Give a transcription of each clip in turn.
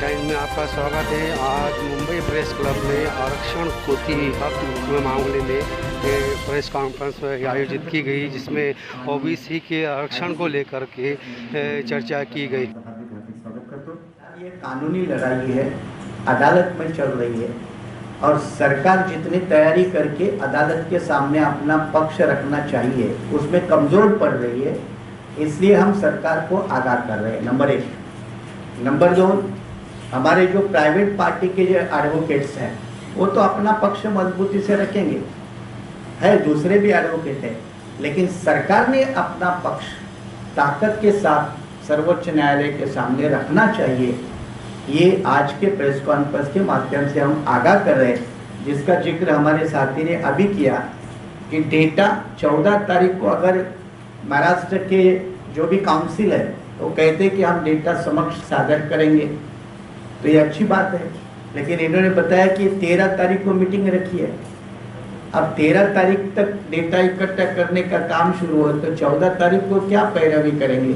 Time में आपका स्वागत है। आज मुंबई प्रेस क्लब में आरक्षण कोती हक मामले में प्रेस कॉन्फ्रेंस आयोजित की गई, जिसमें ओबीसी के आरक्षण को लेकर के चर्चा की गई। ये कानूनी लड़ाई है, अदालत में चल रही है और सरकार जितनी तैयारी करके अदालत के सामने अपना पक्ष रखना चाहिए उसमें कमजोर पड़ रही है। इसलिए हम सरकार को आगाह कर रहे हैं, नंबर 1। नंबर 2, हमारे जो प्राइवेट पार्टी के जो एडवोकेट्स हैं वो तो अपना पक्ष मजबूती से रखेंगे, है दूसरे भी एडवोकेट हैं, लेकिन सरकार ने अपना पक्ष ताकत के साथ सर्वोच्च न्यायालय के सामने रखना चाहिए। ये आज के प्रेस कॉन्फ्रेंस के माध्यम से हम आगाह कर रहे हैं, जिसका जिक्र हमारे साथी ने अभी किया कि डेटा 14 तारीख को अगर महाराष्ट्र के जो भी काउंसिल है तो कहते कि हम डेटा समक्ष सादर करेंगे, तो ये अच्छी बात है, लेकिन इन्होंने बताया कि 13 तारीख को मीटिंग रखी है। अब 13 तारीख तक डेटा इकट्ठा करने का काम शुरू हो तो 14 तारीख को क्या पैरवी करेंगे।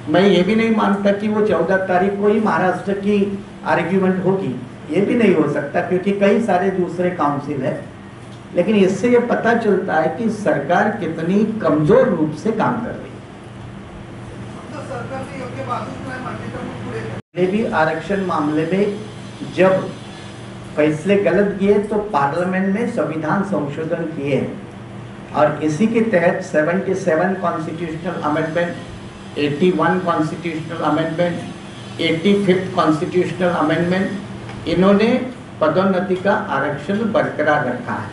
मैं ये भी नहीं मानता कि वो 14 तारीख को ही महाराष्ट्र की आर्ग्यूमेंट होगी, ये भी नहीं हो सकता क्योंकि कई सारे दूसरे काउंसिल है। लेकिन इससे ये पता चलता है कि सरकार कितनी कमजोर रूप से काम कर रही है। भी आरक्षण मामले में जब फैसले गलत किए तो पार्लियामेंट ने संविधान संशोधन किए हैं और इसी के तहत 77 constitutional amendment, 81 constitutional amendment, 85th constitutional amendment, इन्होंने पदोन्नति का आरक्षण बरकरार रखा है।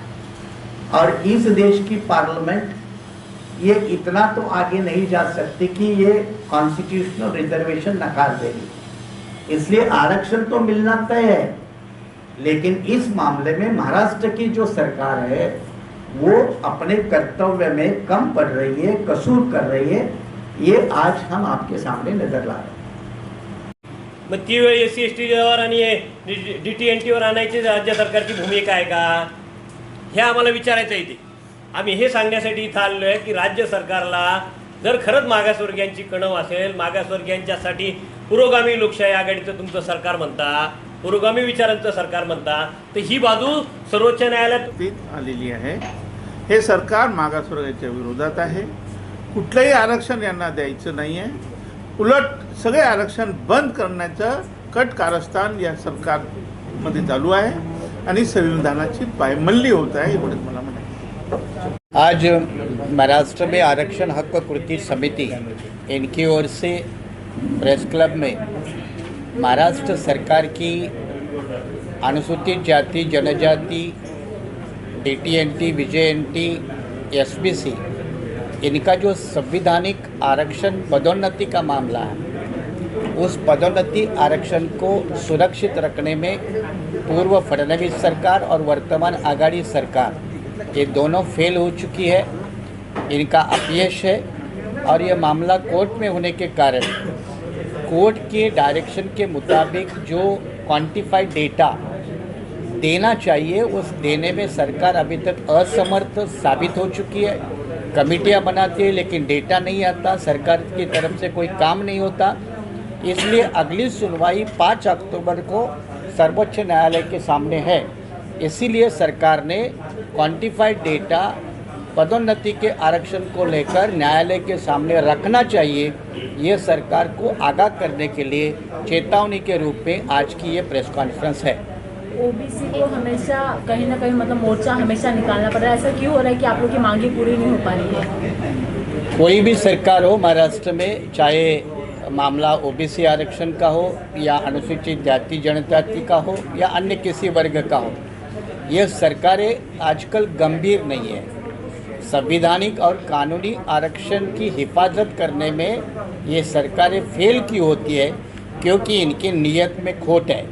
और इस देश की पार्लियामेंट ये इतना तो आगे नहीं जा सकती कि ये कॉन्स्टिट्यूशनल रिजर्वेशन नकार देगी, इसलिए आरक्षण तो मिलना तय है। लेकिन इस मामले में महाराष्ट्र की जो सरकार है वो अपने कर्तव्य में कम पड़ रही है, कसूर कर रही है, ये आज हम आपके सामने नजर ला रहे हैं। मग ती वेळ SC/STवर आणि DT/NTवर आणायची राज्य सरकारची भूमिका आहे का, हे आम्हाला विचारायचं आहे। ते आम्ही हे सांगण्यासाठी इथं आलो आहे की राज्य सरकारला जर खरंच मागासवर्गीयांची कणव असेल, मागासवर्गीयांच्यासाठी पुरोगामी लोकशाही आघाडीचं तुमचं सरकार म्हणता, पुरोगामी विचारांचं सरकार म्हणता, तर ही बाजू सर्वोच्च न्यायालयात आलेली आहे। हे सरकार मागासवर्गाच्या विरोधात आहे, कुठलंही आरक्षण यांना द्यायचं नाही आहे, उलट सगळे आरक्षण बंद करण्याचं कट कारस्थान या सरकारमध्ये चालू आहे आणि संविधानाची पायमल्ली होत आहे, एवढंच मला म्हणायचं। आज महाराष्ट्र में आरक्षण हक कृति समिति इनकी ओर से प्रेस क्लब में महाराष्ट्र सरकार की अनुसूचित जाति जनजाति DT/NT, VJ/NT, SBC इनका जो संवैधानिक आरक्षण पदोन्नति का मामला है, उस पदोन्नति आरक्षण को सुरक्षित रखने में पूर्व फडणवीस सरकार और वर्तमान आघाड़ी सरकार ये दोनों फेल हो चुकी है, इनका अपयश है। और ये मामला कोर्ट में होने के कारण कोर्ट के डायरेक्शन के मुताबिक जो क्वांटिफाइड डेटा देना चाहिए उस देने में सरकार अभी तक असमर्थ साबित हो चुकी है। कमेटियां बनाती है लेकिन डेटा नहीं आता, सरकार की तरफ से कोई काम नहीं होता। इसलिए अगली सुनवाई 5 अक्टूबर को सर्वोच्च न्यायालय के सामने है। इसीलिए सरकार ने क्वांटिफाइड डेटा पदोन्नति के आरक्षण को लेकर न्यायालय के सामने रखना चाहिए, ये सरकार को आगाह करने के लिए चेतावनी के रूप में आज की ये प्रेस कॉन्फ्रेंस है। ओबीसी को हमेशा कहीं ना कहीं मतलब मोर्चा हमेशा निकालना पड़ रहा है, ऐसा क्यों हो रहा है कि आप लोग की मांगे पूरी नहीं हो पा रही है? कोई भी सरकार हो महाराष्ट्र में, चाहे मामला ओबीसी आरक्षण का हो या अनुसूचित जाति जनजाति का हो या अन्य किसी वर्ग का हो, ये सरकारें आजकल गंभीर नहीं है। संवैधानिक और कानूनी आरक्षण की हिफाजत करने में ये सरकारें फेल की होती है क्योंकि इनकी नीयत में खोट है।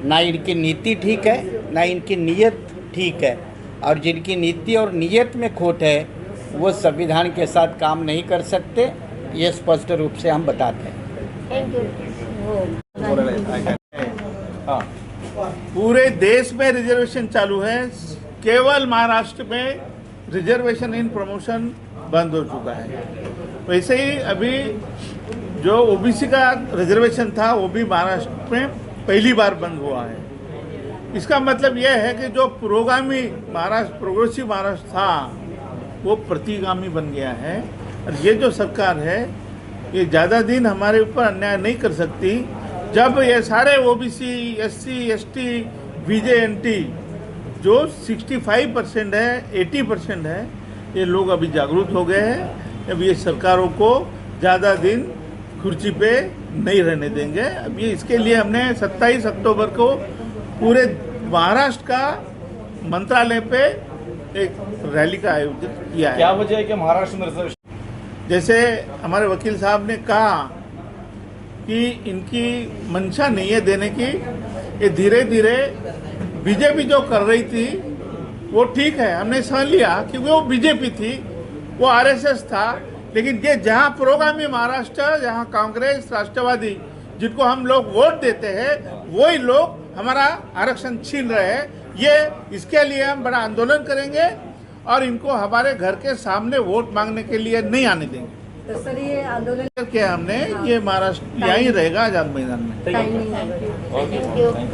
ना इनकी नीति ठीक है, ना इनकी नीयत ठीक है, और जिनकी नीति और नीयत में खोट है वो संविधान के साथ काम नहीं कर सकते, ये स्पष्ट रूप से हम बताते हैं। पूरे देश में रिजर्वेशन चालू है, केवल महाराष्ट्र में रिजर्वेशन इन प्रमोशन बंद हो चुका है। वैसे ही अभी जो ओबीसी का रिजर्वेशन था वो भी महाराष्ट्र में पहली बार बंद हुआ है। इसका मतलब यह है कि जो पुरोगामी महाराष्ट्र, प्रोग्रेसिव महाराष्ट्र था, वो प्रतिगामी बन गया है। और ये जो सरकार है ये ज़्यादा दिन हमारे ऊपर अन्याय नहीं कर सकती। जब ये सारे ओबीसी, एससी, एसटी, बीजेएनटी जो 65% है, 80% है, ये लोग अभी जागरूक हो गए हैं। अब ये सरकारों को ज़्यादा दिन कुर्सी पे नहीं रहने देंगे। अब ये इसके लिए हमने 27 अक्टूबर को पूरे महाराष्ट्र का मंत्रालय पे एक रैली का आयोजित किया है। क्या वजह है कि महाराष्ट्र में रिजर्वेशन? जैसे हमारे वकील साहब ने कहा कि इनकी मंशा नहीं है देने की, ये धीरे धीरे बीजेपी जो कर रही थी वो ठीक है, हमने समझ लिया कि वो बीजेपी थी, वो आरएसएस था। लेकिन ये जहाँ पुरोगामी महाराष्ट्र, जहाँ कांग्रेस, राष्ट्रवादी जिनको हम लोग वोट देते हैं, वही लोग हमारा आरक्षण छीन रहे हैं। ये इसके लिए हम बड़ा आंदोलन करेंगे और इनको हमारे घर के सामने वोट मांगने के लिए नहीं आने देंगे। तो सर ये आंदोलन क्या हमने ये महाराष्ट्र यहीं रहेगा आजाद मैदान में। Thank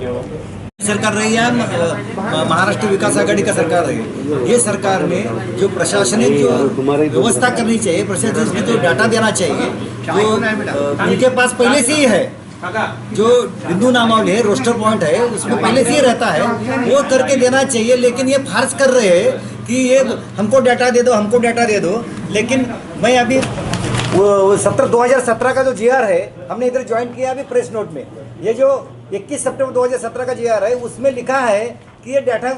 you. सरकार रही है, महाराष्ट्र विकास आघाड़ी का सरकार रही। ये सरकार में जो प्रशासनिक जो व्यवस्था करनी चाहिए, प्रशासनिक जो डाटा देना चाहिए, जो उनके पास पहले से ही है, जो बिंदु नामावली है, रोस्टर पॉइंट है, उसमें पहले से ही रहता है, वो करके देना चाहिए। लेकिन ये फार्स कर रहे हैं कि ये हमको डाटा दे दो, हमको डाटा दे दो। लेकिन मैं अभी वो 2017 का जो जीआर है, हमने इधर ज्वाइन किया अभी प्रेस नोट में। ये जो 21 सितंबर 2017 का जीआर है, उसमें लिखा है कि ये डाटा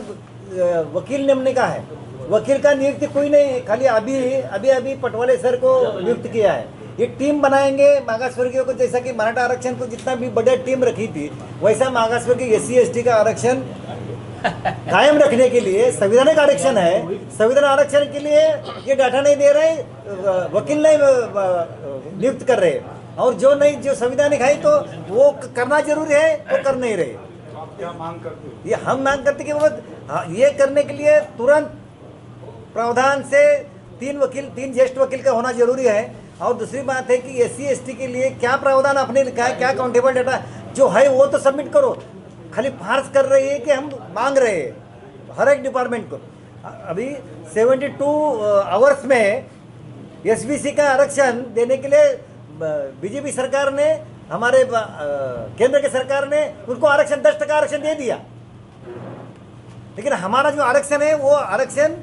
वकील नियमने का है। वकील का नियुक्ति कोई नहीं, खाली अभी पटवाले सर को नियुक्त किया है। ये टीम बनाएंगे मागासवर्गीयों को, जैसा कि मराठा आरक्षण को जितना भी बड़ा टीम रखी थी, वैसा मागासवर्गीय एससी एसटी का आरक्षण कायम रखने के लिए संवैधानिक आरक्षण है। संविधान आरक्षण के लिए ये डाटा नहीं दे रहे, वकील नहीं नियुक्त कर रहे, और जो संवैधानिक है तो वो करना जरूरी है, वो कर नहीं रहे। ये हम मांग करते कि ये करने के लिए तुरंत प्रावधान से 3 ज्येष्ठ वकील का होना जरूरी है। और दूसरी बात है कि एससी एसटी के लिए क्या प्रावधान आपने लिखा है, क्या काउंटेबल डाटा जो है वो तो सबमिट करो। खाली फार्स कर रही है कि हम मांग रहे हैं हर एक डिपार्टमेंट को। अभी 72 आवर्स में एसबीसी का आरक्षण देने के लिए बीजेपी सरकार ने, हमारे केंद्र के सरकार ने उनको आरक्षण 10% आरक्षण दे दिया। लेकिन हमारा जो आरक्षण है वो आरक्षण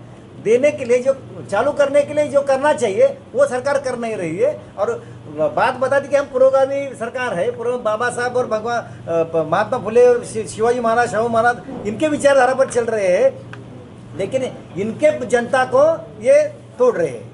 देने के लिए, जो चालू करने के लिए जो करना चाहिए वो सरकार कर नहीं रही है। और बात बता दी कि हम पुरोगामी सरकार है, बाबा साहब और भगवान महात्मा फुले और शिवाजी महाराज, शाहू महाराज, इनके विचारधारा पर चल रहे हैं, लेकिन इनके जनता को ये तोड़ रहे हैं।